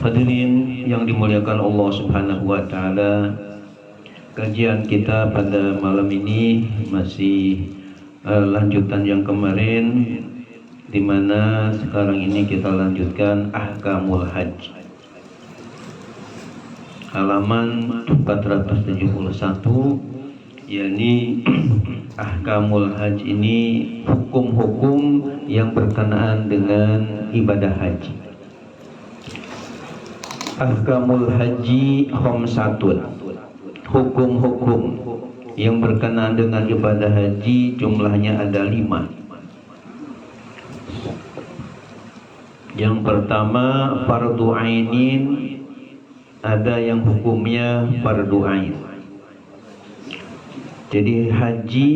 Hadirin yang dimuliakan Allah Subhanahu wa taala, kajian kita pada malam ini masih lanjutan yang kemarin, di mana sekarang ini kita lanjutkan Ahkamul Hajj. Halaman 471, yakni Ahkamul Hajj ini hukum-hukum yang berkenaan dengan ibadah haji. Ahkamul Haji khamsatun, hukum-hukum yang berkenaan dengan ibadah haji jumlahnya ada 5. Yang pertama fardu ainin, ada yang hukumnya fardu ain. Jadi haji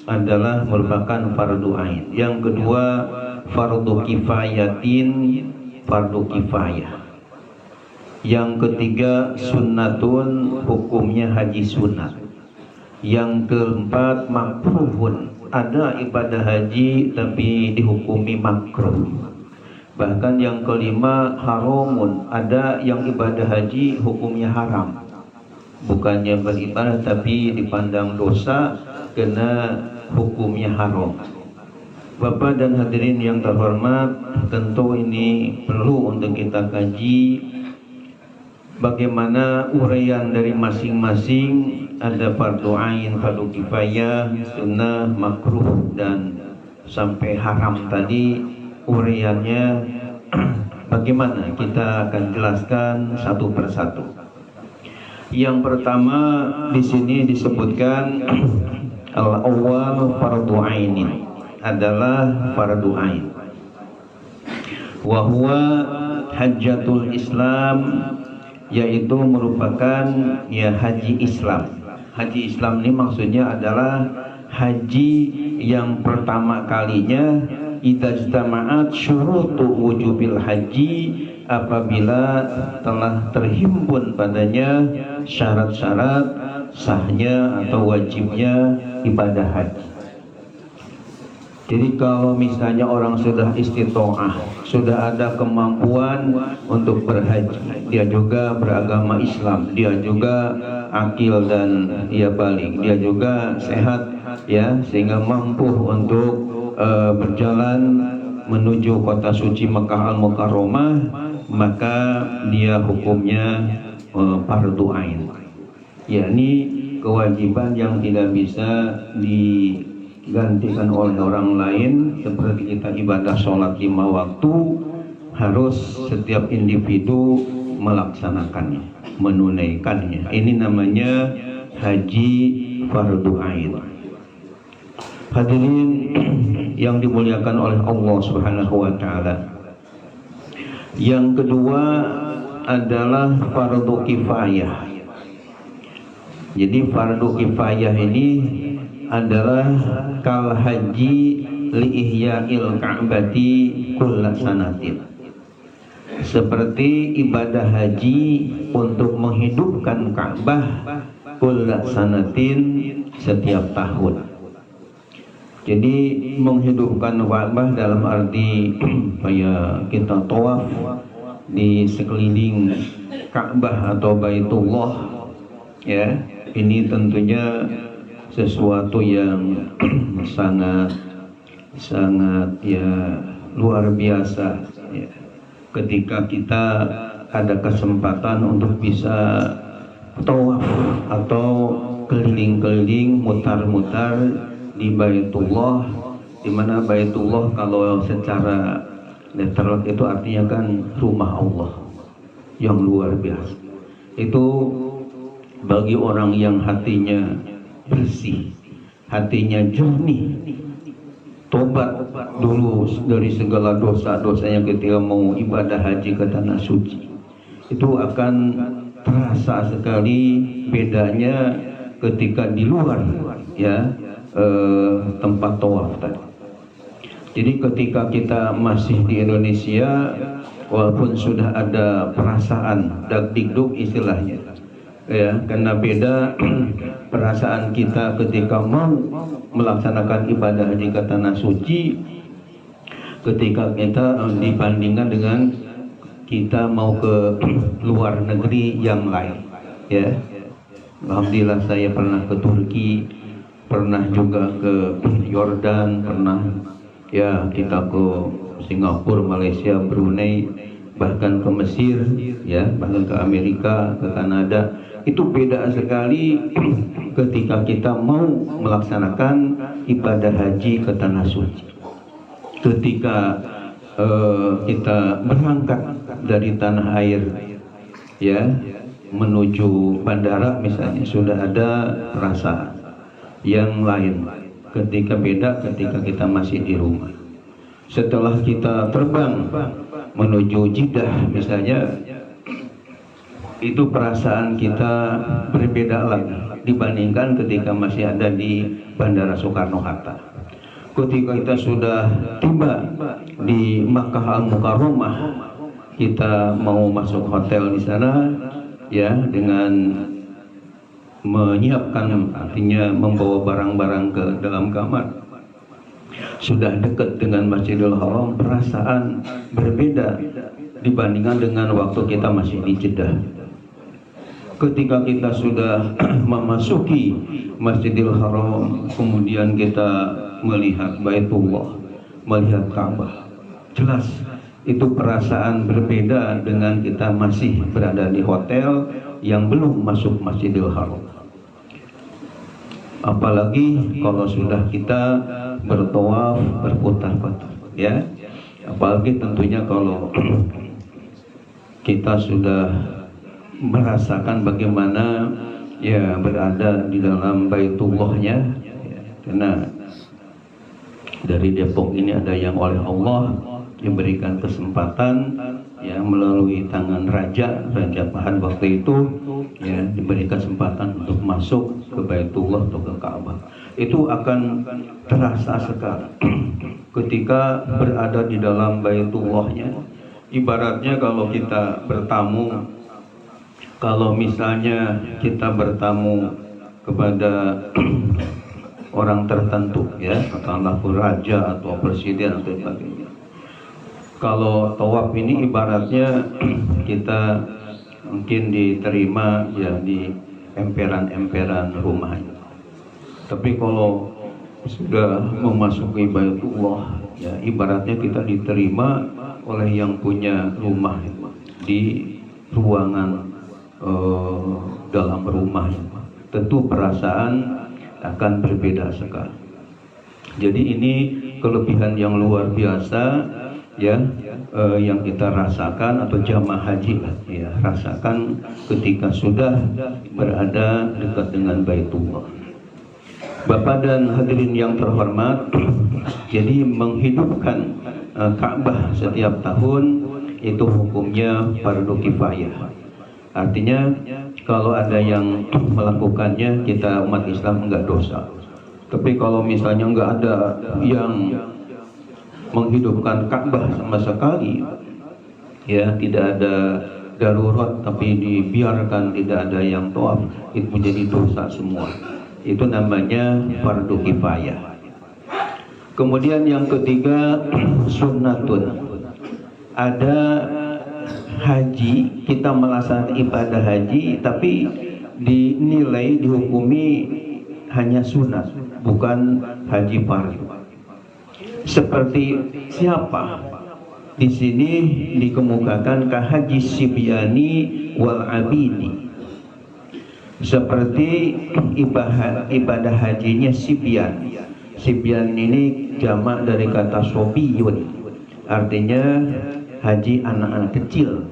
adalah merupakan fardu ain. Yang kedua fardu kifayatin, fardu kifayah. Yang ketiga sunnatun, hukumnya haji sunat. Yang keempat makruhun, ada ibadah haji tapi dihukumi makruh. Bahkan yang kelima haramun, ada yang ibadah haji hukumnya haram, bukannya beribadah tapi dipandang dosa karena hukumnya haram. Bapak dan hadirin yang terhormat, tentu ini perlu untuk kita kaji bagaimana uraian dari masing-masing. Ada fardu ain, fardu kifayah, sunnah, makruh, dan sampai haram tadi uraiannya bagaimana, kita akan jelaskan satu persatu. Yang pertama di sini disebutkan al-awwal fardu ainin, adalah fardu ain. Wa huwa hajjatul Islam, yaitu merupakan haji Islam. Haji Islam ini maksudnya adalah haji yang pertama kalinya idza ijtama'at syurutu wujubil haji, apabila telah terhimpun padanya syarat-syarat sahnya atau wajibnya ibadah haji. Jadi kalau misalnya orang sudah istitoah, sudah ada kemampuan untuk berhaji, dia juga beragama Islam, dia juga akil dan balik, dia juga sehat sehingga mampu untuk berjalan menuju kota suci Makkah Al-Mukarramah, maka dia hukumnya fardu ain, yakni kewajiban yang tidak bisa digantikan oleh orang lain. Seperti kita ibadah sholat 5 waktu, harus setiap individu melaksanakannya, menunaikannya. Ini namanya haji fardu ain. Hadirin yang dimuliakan oleh Allah Subhanahu wa taala. Yang kedua adalah fardu kifayah. Jadi fardu kifayah ini adalah kal haji li ihya'il ka'bati kulla sanatin, seperti ibadah haji untuk menghidupkan Ka'bah kulla sanatin, setiap tahun. Jadi menghidupkan Ka'bah dalam arti kayak kita tawaf di sekeliling Ka'bah atau Baitullah, ini tentunya sesuatu yang sangat luar biasa ketika kita ada kesempatan untuk bisa tawaf atau keliling-keliling, mutar-mutar di Baitullah, di mana Baitullah kalau secara literal itu artinya kan rumah Allah yang luar biasa. Itu bagi orang yang hatinya bersih, hatinya jernih, tobat dulu dari segala dosa-dosanya ketika mau ibadah haji ke tanah suci, itu akan terasa sekali bedanya ketika di luar tempat tawaf tadi. Jadi ketika kita masih di Indonesia, walaupun sudah ada perasaan dak-dikduk istilahnya, karena beda perasaan kita ketika mau melaksanakan ibadah haji ke tanah suci, ketika kita dibandingkan dengan kita mau ke luar negeri yang lain, ya. Alhamdulillah saya pernah ke Turki, pernah juga ke Yordan, pernah ya kita ke Singapura, Malaysia, Brunei, bahkan ke Mesir, ya, bahkan ke Amerika, ke Kanada. Itu beda sekali ketika kita mau melaksanakan ibadah haji ke tanah suci. Ketika kita berangkat dari tanah air, ya, menuju bandara misalnya, sudah ada perasaan yang lain ketika kita masih di rumah. Setelah kita terbang menuju Jeddah misalnya, itu perasaan kita berbeda lagi dibandingkan ketika masih ada di Bandara Soekarno-Hatta. Ketika kita sudah tiba di Makkah Al-Mukarramah, kita mau masuk hotel di sana, ya, dengan menyiapkan, artinya membawa barang-barang ke dalam kamar. Sudah dekat dengan Masjidil Haram, perasaan berbeda dibandingkan dengan waktu kita masih di Jeddah. Ketika kita sudah memasuki Masjidil Haram, kemudian kita melihat Baitullah, melihat Ka'bah, jelas itu perasaan berbeda dengan kita masih berada di hotel yang belum masuk Masjidil Haram. Apalagi kalau sudah kita bertawaf, berputar-putar, ya. Apalagi tentunya kalau kita sudah merasakan bagaimana, ya, berada di dalam Baitullahnya, ya. Karena dari Depok ini ada yang oleh Allah diberikan kesempatan, ya, melalui tangan Raja Fahad waktu itu, ya, diberikan kesempatan untuk masuk ke Baitullah atau ke Ka'bah. Itu akan terasa sekali ketika berada di dalam Baitullahnya. Ibaratnya kalau kita bertamu, kalau misalnya kita bertamu kepada orang tertentu, ya, katakanlah raja atau presiden atau sebagainya. Kalau tawaf ini ibaratnya kita mungkin diterima, ya, di emperan-emperan rumahnya. Tapi kalau sudah memasuki Baitullah, ya, ibaratnya kita diterima oleh yang punya rumah di ruangan dalam rumah. Tentu perasaan akan berbeda sekali. Jadi ini kelebihan yang luar biasa, ya, yang kita rasakan atau jamaah haji, ya, rasakan ketika sudah berada dekat dengan Baitullah. Bapak dan hadirin yang terhormat, jadi menghidupkan Ka'bah setiap tahun itu hukumnya fardu kifayah. Artinya kalau ada yang melakukannya, kita umat Islam enggak dosa. Tapi kalau misalnya enggak ada yang menghidupkan Ka'bah sama sekali, ya, tidak ada darurat tapi dibiarkan, tidak ada yang tawaf, itu menjadi dosa semua. Itu namanya fardu kifayah. Kemudian yang ketiga, sunnatun. Ada haji, kita melaksanakan ibadah haji, tapi dinilai, dihukumi hanya sunat, bukan haji fardu. Seperti siapa? Di sini dikemukakan ka haji sibyani wal abidi. Seperti ibadah hajinya sibyan. Sibyan ini jamak dari kata sobiyun, artinya haji anak-anak kecil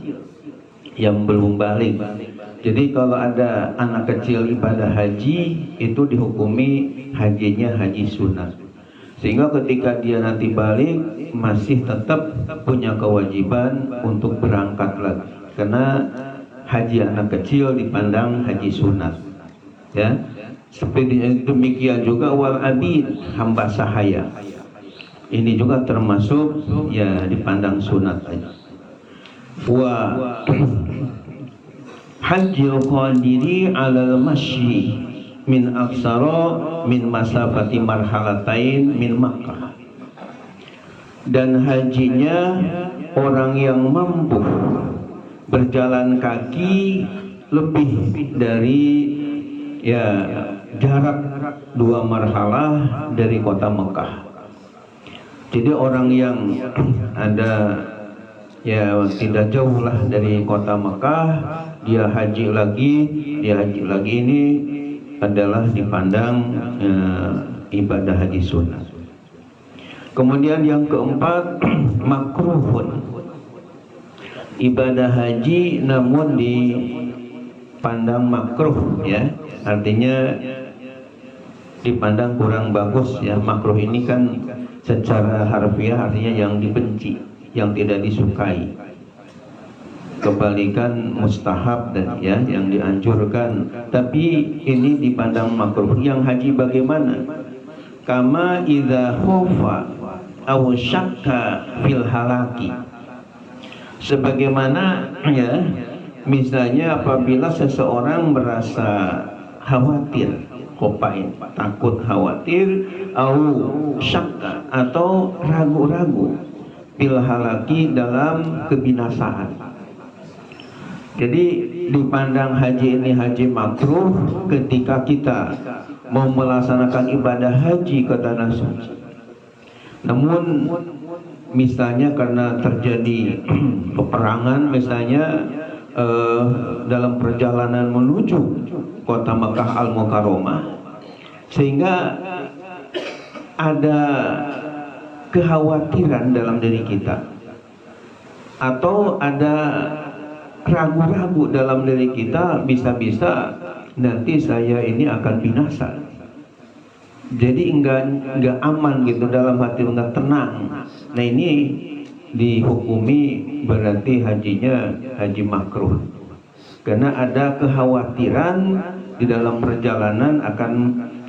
yang belum balik. Jadi kalau ada anak kecil ibadah haji, itu dihukumi hajinya haji sunat. Sehingga ketika dia nanti balik, masih tetap punya kewajiban untuk berangkat lagi. Karena haji anak kecil dipandang haji sunat, ya. Seperti demikian juga wal abid, hamba sahaya. Ini juga termasuk, ya, dipandang sunat aja. Wa hajjil qadiri alal masyi min aksara min masafati marhalatain min Makkah. dan hajinya orang yang mampu berjalan kaki lebih dari jarak 2 marhalah dari kota Mekah. Jadi orang yang ada tidak jauh lah dari kota Mekah, dia haji lagi ini adalah dipandang ibadah haji sunnah. Kemudian yang keempat, makruhun, ibadah haji namun dipandang makruh, ya, artinya dipandang kurang bagus, ya. Makruh ini kan secara harfiah artinya yang dibenci, yang tidak disukai. Kebalikan mustahab dan yang dianjurkan. Tapi ini dipandang makruh. Yang haji bagaimana? Kama idza khafa aw syakka fil halaki. Sebagaimana misalnya apabila seseorang merasa khawatir, khofain, takut, khawatir, au syakka, atau ragu-ragu, fil halaki, dalam kebinasaan. Jadi dipandang haji ini haji makruh ketika kita mau melaksanakan ibadah haji ke tanah suci. Namun misalnya karena terjadi peperangan, misalnya dalam perjalanan menuju kota Makkah Al-Mukarramah, sehingga ada kekhawatiran dalam diri kita, atau ada ragu-ragu dalam diri kita, bisa-bisa nanti saya ini akan binasa. Jadi enggak aman gitu dalam hati, enggak tenang. Nah ini dihukumi berarti hajinya haji makruh, karena ada kekhawatiran di dalam perjalanan akan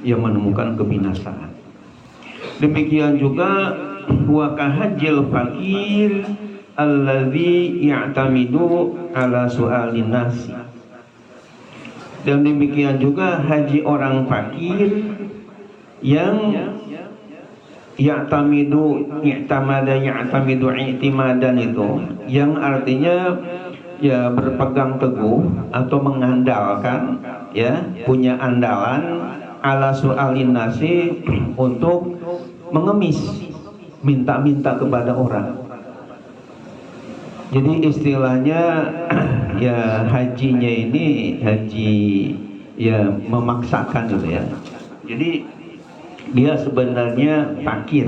menemukan kebinasaan. Demikian juga wa kahajil fakir alladzi ya'tamidu ala su'alin nasi. Dan demikian juga haji orang fakir yang ya'tamidu i'timadan itu, yang artinya berpegang teguh atau mengandalkan, punya andalan ala su'alin nasi, untuk mengemis, minta-minta kepada orang. Jadi istilahnya hajinya ini haji memaksakan gitu ya. Jadi dia sebenarnya fakir.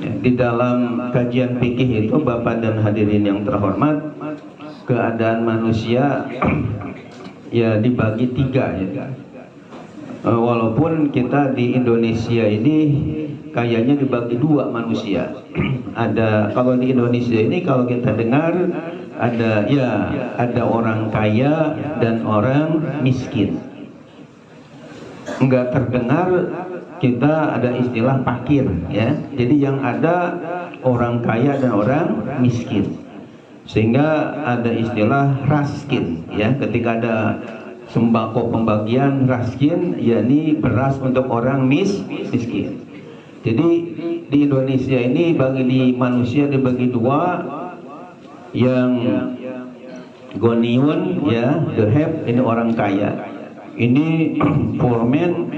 Di dalam kajian fikih itu, Bapak dan hadirin yang terhormat, keadaan manusia dibagi 3 ya. Walaupun kita di Indonesia ini kayaknya dibagi 2 manusia. Ada, kalau di Indonesia ini kalau kita dengar ada orang kaya dan orang miskin. Enggak terdengar kita ada istilah fakir, ya. Jadi yang ada orang kaya dan orang miskin. Sehingga ada istilah raskin, ya. Ketika ada sembako pembagian, raskin yakni beras untuk orang miskin. Jadi di Indonesia ini di manusia dibagi 2, yang goniun, the have, ini orang kaya. Ini foreman,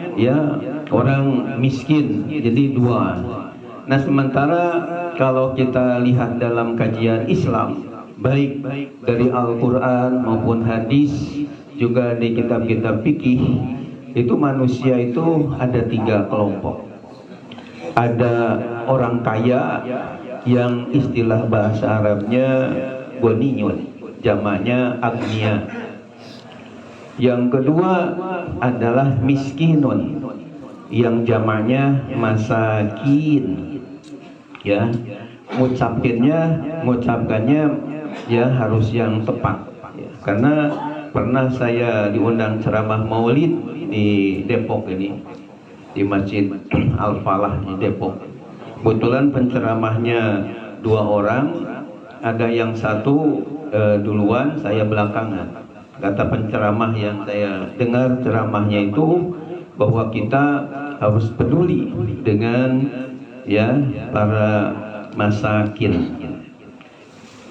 orang miskin, jadi 2. Nah sementara kalau kita lihat dalam kajian Islam, baik dari Al-Quran maupun hadis, juga di kitab-kitab fikih, itu manusia itu ada 3 kelompok. Ada orang kaya yang istilah bahasa Arabnya goniyun, jamaknya agnia. Yang kedua adalah miskinun, yang jamaknya masakin. Mengucapkannya harus yang tepat. Karena pernah saya diundang ceramah maulid di Depok ini, di Masjid Al-Falah di Depok. Kebetulan penceramahnya 2 orang, ada yang satu duluan, saya belakangan. Kata penceramah yang saya dengar ceramahnya itu, bahwa kita harus peduli dengan ya para masakin.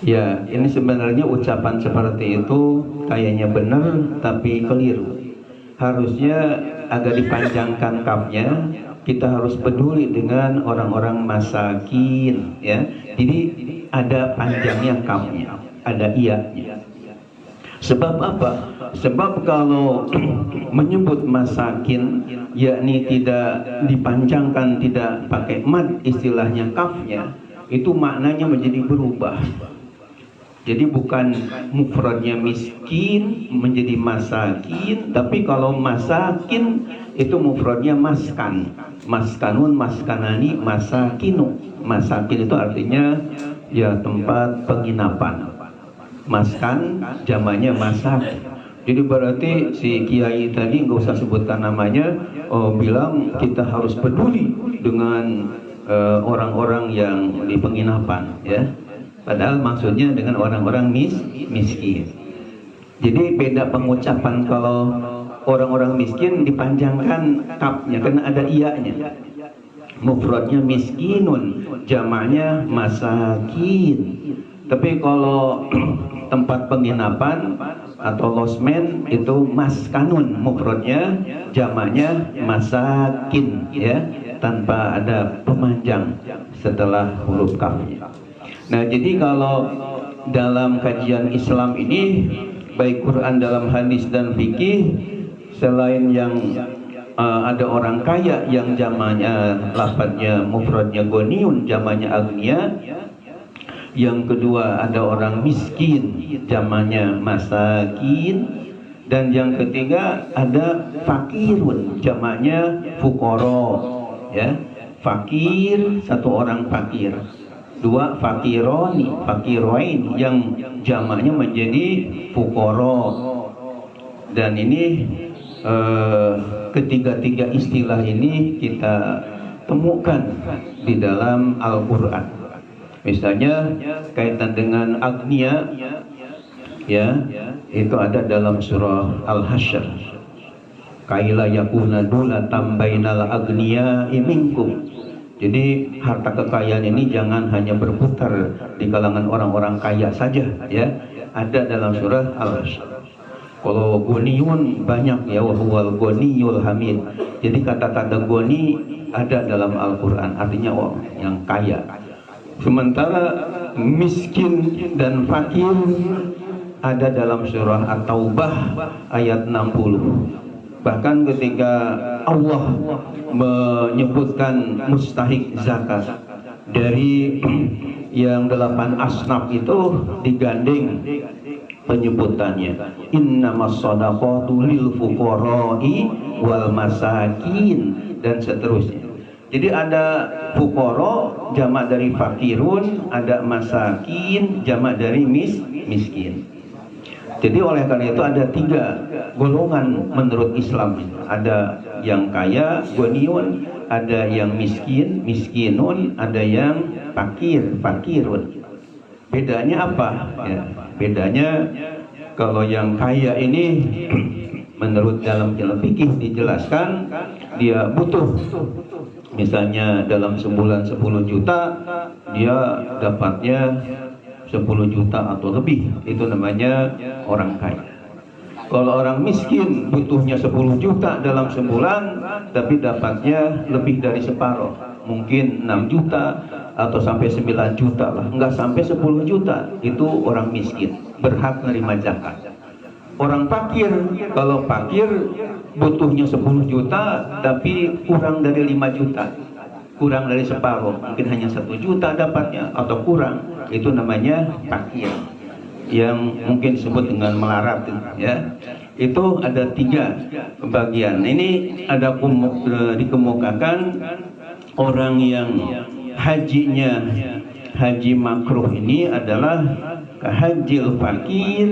Ya, ini sebenarnya ucapan seperti itu kayaknya benar tapi keliru. Harusnya agak dipanjangkan kafnya. Kita harus peduli dengan orang-orang masakin, ya. Jadi ada panjangnya kafnya, ada iya-nya. Sebab apa? Sebab kalau menyebut masakin, yakni tidak dipanjangkan, tidak pakai mad istilahnya kafnya, itu maknanya menjadi berubah. Jadi bukan mufradnya miskin menjadi masakin, tapi kalau masakin itu mufradnya maskan. Maskanun, maskanani, masakinu. Masakin itu artinya ya tempat penginapan. Maskan jamannya masak. Jadi berarti si kiai tadi nggak usah sebutkan namanya, bilang kita harus peduli dengan orang-orang yang di penginapan, ya. Padahal maksudnya dengan orang-orang miskin. Jadi beda pengucapan kalau orang-orang miskin dipanjangkan kafnya karena ada iya-nya. Mufradnya miskinun, jamaknya masakin. Tapi kalau tempat penginapan atau losmen itu maskanun, mufradnya jamaknya masakin, ya, tanpa ada pemanjang setelah huruf kafnya. Nah, jadi kalau dalam kajian Islam ini, baik Quran dalam hadis dan fikih, selain yang ada orang kaya yang jamaknya lafadznya mufradnya goniun, jamaknya agnia. Yang kedua ada orang miskin, jamaknya masakin. Dan yang ketiga ada fakirun, jamaknya fukoro, ya. Fakir, satu orang fakir. Dua fakironi, fakiroin, yang jamaknya menjadi fukoro. Dan ini ketiga-tiga istilah ini kita temukan di dalam Al-Quran. Misalnya kaitan dengan agnia, ya, itu ada dalam surah Al-Hasyr. Kaila yakuna dulatan bainal agniya minkum. Jadi harta kekayaan ini jangan hanya berputar di kalangan orang-orang kaya saja, ya. Ada dalam surah Al-Hasyr. Kalau goniun banyak, ya, wahuwal goniyul hamid. Jadi kata-kata goni ada dalam Al-Quran, artinya yang kaya. Sementara miskin dan fakir ada dalam surah At-Taubah ayat 60. Bahkan ketika Allah menyebutkan mustahik zakat dari yang 8 asnaf itu digandeng penyebutannya, innamas shadaqatu lil fuqara'i wal masakin, dan seterusnya. Jadi ada fukoro jamak dari fakirun, ada masakin jamak dari miskin. Jadi oleh karena itu ada 3 golongan menurut Islam. Ada yang kaya, goniun, ada yang miskin, miskinun, ada yang fakir, fakirun. Bedanya apa? Ya, bedanya kalau yang kaya ini menurut dalam ilmu fikih dijelaskan dia butuh. Misalnya dalam sebulan 10 juta, dia dapatnya 10 juta atau lebih, itu namanya orang kaya. Kalau orang miskin butuhnya 10 juta dalam sebulan, tapi dapatnya lebih dari separuh, mungkin 6 juta atau sampai 9 juta lah, enggak sampai 10 juta, itu orang miskin, berhak menerima zakat. Orang fakir, kalau fakir butuhnya 10 juta tapi kurang dari 5 juta, kurang dari separuh, mungkin hanya 1 juta dapatnya atau kurang, itu namanya fakir, yang mungkin disebut dengan melarat, ya. Itu ada 3 bagian. Ini ada dikemukakan orang yang hajinya haji makruh ini adalah hajil fakir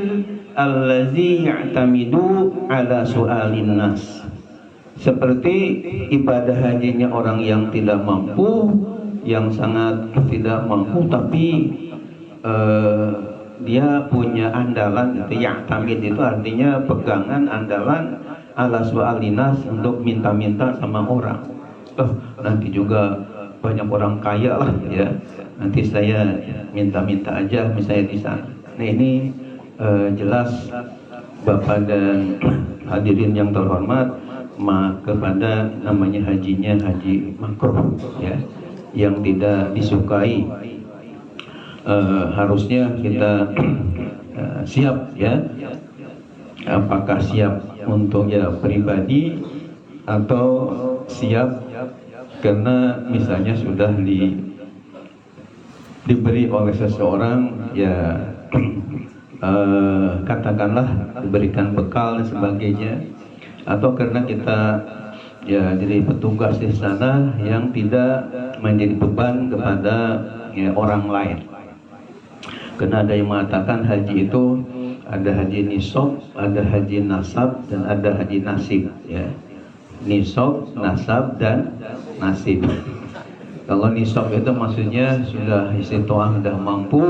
allazi ya'tamidu ala su'alin nas. Seperti ibadah hajinya orang yang tidak mampu, yang sangat tidak mampu, tapi dia punya andalan, itu ya'tamid, itu artinya pegangan, andalan ala su'alin nas, untuk minta-minta sama orang. Nanti juga banyak orang kaya lah ya, nanti saya minta-minta aja misalnya di sana. Nah ini jelas Bapak dan hadirin yang terhormat, kepada namanya hajinya haji makruh ya, yang tidak disukai. Harusnya kita siap ya, apakah siap untuk ya pribadi atau siap karena misalnya sudah diberi oleh seseorang ya, katakanlah diberikan bekal dan sebagainya, atau karena kita ya jadi petugas di sana yang tidak menjadi beban kepada ya, orang lain. Karena ada yang mengatakan haji itu ada haji nisab, ada haji nasab, dan ada haji nasib ya. Nisab, nasab, dan nasib. Kalau nisab itu maksudnya sudah istiqomah, sudah mampu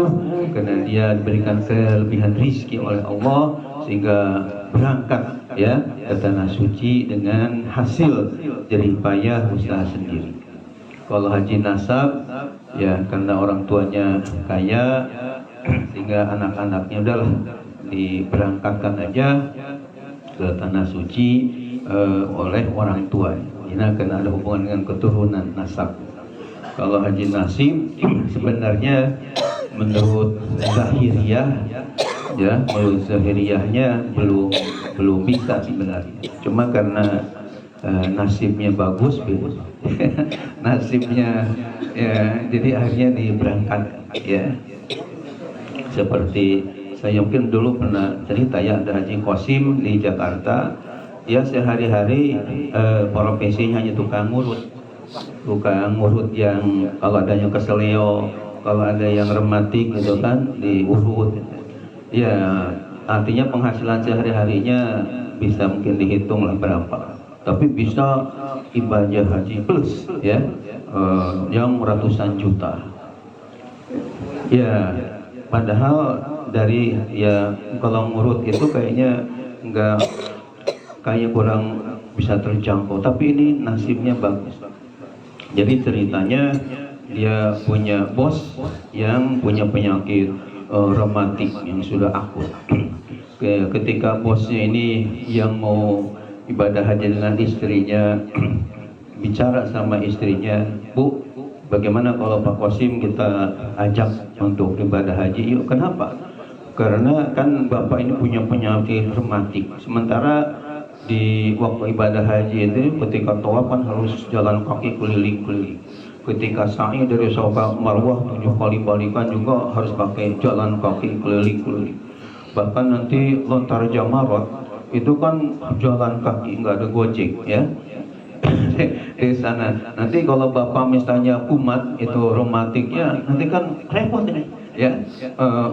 karena dia diberikan kelebihan rizki oleh Allah sehingga berangkat ya ke tanah suci dengan hasil jerih payah usaha sendiri. Kalau haji nasab ya karena orang tuanya kaya sehingga anak-anaknya udahlah diberangkatkan aja ke tanah suci oleh orang tua. Ini karena ada hubungan dengan keturunan nasab. Kalau haji nasib sebenarnya menurut zahiriyah ya, menurut zahiriyahnya belum bisa sebenarnya. Cuma karena nasibnya bagus, nasibnya ya, jadi akhirnya diberangkatkan ya. Seperti saya mungkin dulu pernah cerita ya, ada Haji Qasim di Jakarta. Dia sehari-hari profesinya hanya tukang ngurut yang kalau ada yang keseleo, kalau ada yang rematik gitu kan diurut ya, artinya penghasilan sehari-harinya bisa mungkin dihitung lah berapa, tapi bisa ibadah haji plus ya, yang ratusan juta ya. Padahal dari ya kalau ngurut itu kayaknya enggak, kayak kurang bisa terjangkau, tapi ini nasibnya bagus. Jadi ceritanya dia punya bos yang punya penyakit rematik yang sudah akut. Ketika bosnya ini yang mau ibadah haji dengan istrinya bicara sama istrinya, Bu, bagaimana kalau Pak Qasim kita ajak untuk ibadah haji? Yuk. Kenapa? Karena kan Bapak ini punya penyakit rematik. Sementara di waktu ibadah haji itu ketika tawaf kan harus jalan kaki keliling-keliling. Ketika sa'i dari Safa Marwah 7 kali balikan juga harus pakai jalan kaki keliling-keliling. Bahkan nanti lontar jamarat itu kan jalan kaki, nggak ada gojek ya. Di sana nanti kalau Bapak misalnya kumat itu rematiknya, nanti kan repot ini ya,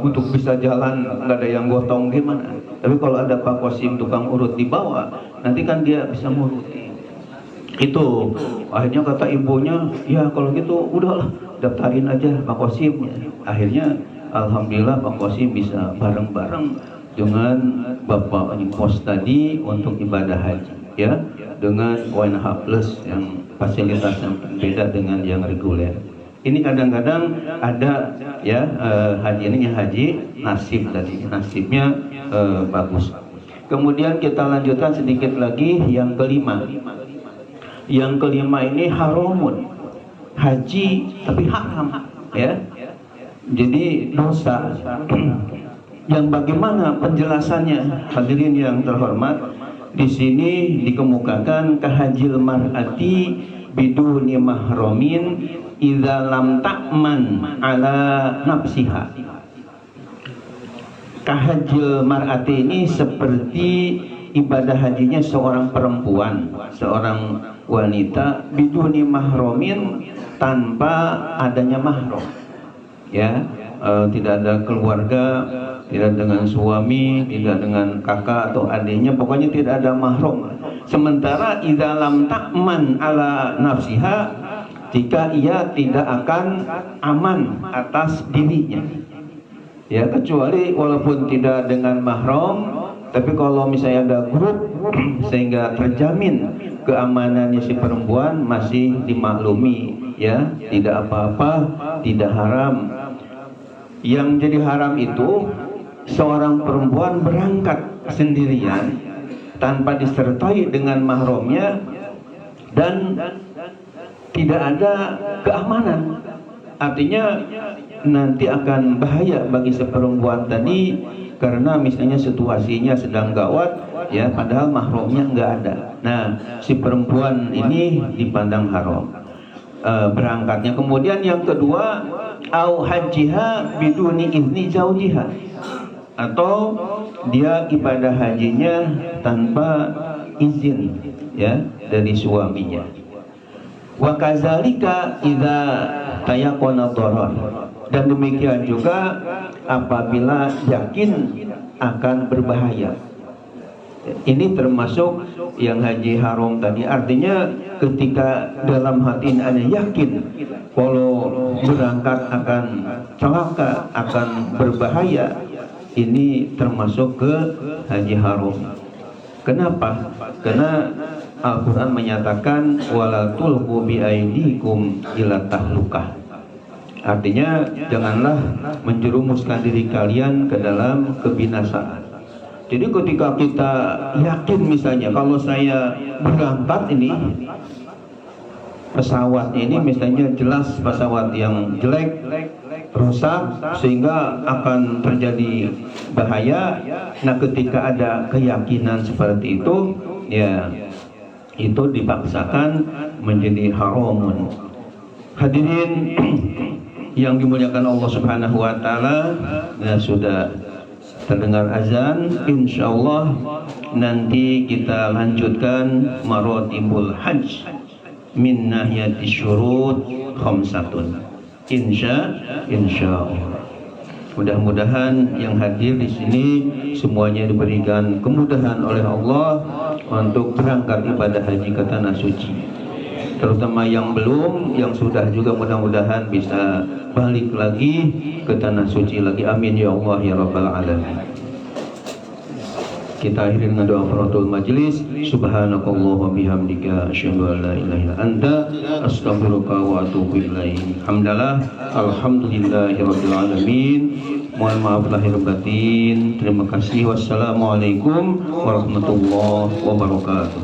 untuk bisa jalan nggak ada yang gotong gimana. Tapi kalau ada Pak Qasim tukang urut di bawah, nanti kan dia bisa nguruti itu. Akhirnya kata ibunya, ya kalau gitu udahlah daftarin aja Pak Qasim. Akhirnya alhamdulillah Pak Qasim bisa bareng-bareng dengan Bapak Pos tadi untuk ibadah haji ya, dengan ONH plus yang fasilitas yang berbeda dengan yang reguler. Ini kadang-kadang ada ya, haji ini haji nasib tadi, nasibnya bagus. Kemudian kita lanjutkan sedikit lagi yang kelima. Yang kelima ini haramun, haji tapi haram ya, jadi dosa. Yang bagaimana penjelasannya hadirin yang terhormat? Di sini dikemukakan kahajil mar'ati biduni mahromin idza lam ta'man ala nafsiha. Kahajil mar'ati ini seperti ibadah hajinya seorang perempuan, seorang wanita biduni mahromin, tanpa adanya mahram ya, tidak ada keluarga, tidak dengan suami, tidak dengan kakak atau adiknya, pokoknya tidak ada mahram. Sementara idza lam ta'man ala nafsiha, jika ia tidak akan aman atas dirinya ya, kecuali walaupun tidak dengan mahram, tapi kalau misalnya ada grup sehingga terjamin keamanannya si perempuan masih dimaklumi ya, tidak apa-apa, tidak haram. Yang jadi haram itu seorang perempuan berangkat sendirian tanpa disertai dengan mahramnya dan tidak ada keamanan. Artinya nanti akan bahaya bagi seperempuan tadi karena misalnya situasinya sedang gawat, ya, padahal mahramnya nggak ada. Nah, si perempuan ini dipandang haram berangkatnya. Kemudian yang kedua, au hajiha biduni izni zaujiha, atau dia ibadah hajinya tanpa izin, ya, dari suaminya. Wa kadzalika idza tayaqana dharar, dan demikian juga apabila yakin akan berbahaya. Ini termasuk yang haji haram tadi. Artinya ketika dalam hati Anda yakin kalau berangkat akan celaka, akan berbahaya, ini termasuk ke haji haram. Kenapa? Karena Al-Quran menyatakan wala tulqu biaidikum ila tahlukah. Artinya janganlah menjerumuskan diri kalian ke dalam kebinasaan. Jadi ketika kita yakin misalnya kalau saya berangkat ini pesawat ini misalnya jelas pesawat yang jelek, rusak, sehingga akan terjadi bahaya. Nah, ketika ada keyakinan seperti itu, ya, itu dipaksakan menjadi haramun. Hadirin yang dimuliakan Allah Subhanahu wa taala, ya, sudah terdengar azan. Insyaallah nanti kita lanjutkan maratibul hajj min nahiyati syurut khamsatun. Insyaallah. Mudah-mudahan yang hadir di sini semuanya diberikan kemudahan oleh Allah untuk berangkat ibadah haji ke tanah suci. Terutama yang belum, yang sudah juga mudah-mudahan bisa balik lagi ke tanah suci lagi. Amin ya Allah ya Rabbal Alamin. Kita akhiri dengan doa kafaratul majlis. Subhanakallahumma bihamdika asyhadu an la ilaha illa anta astaghfiruka wa atubu ilaik. Alhamdulillahirabbil alamin. Mohon maaf lahir batin. Terima kasih. Wassalamualaikum warahmatullahi wabarakatuh.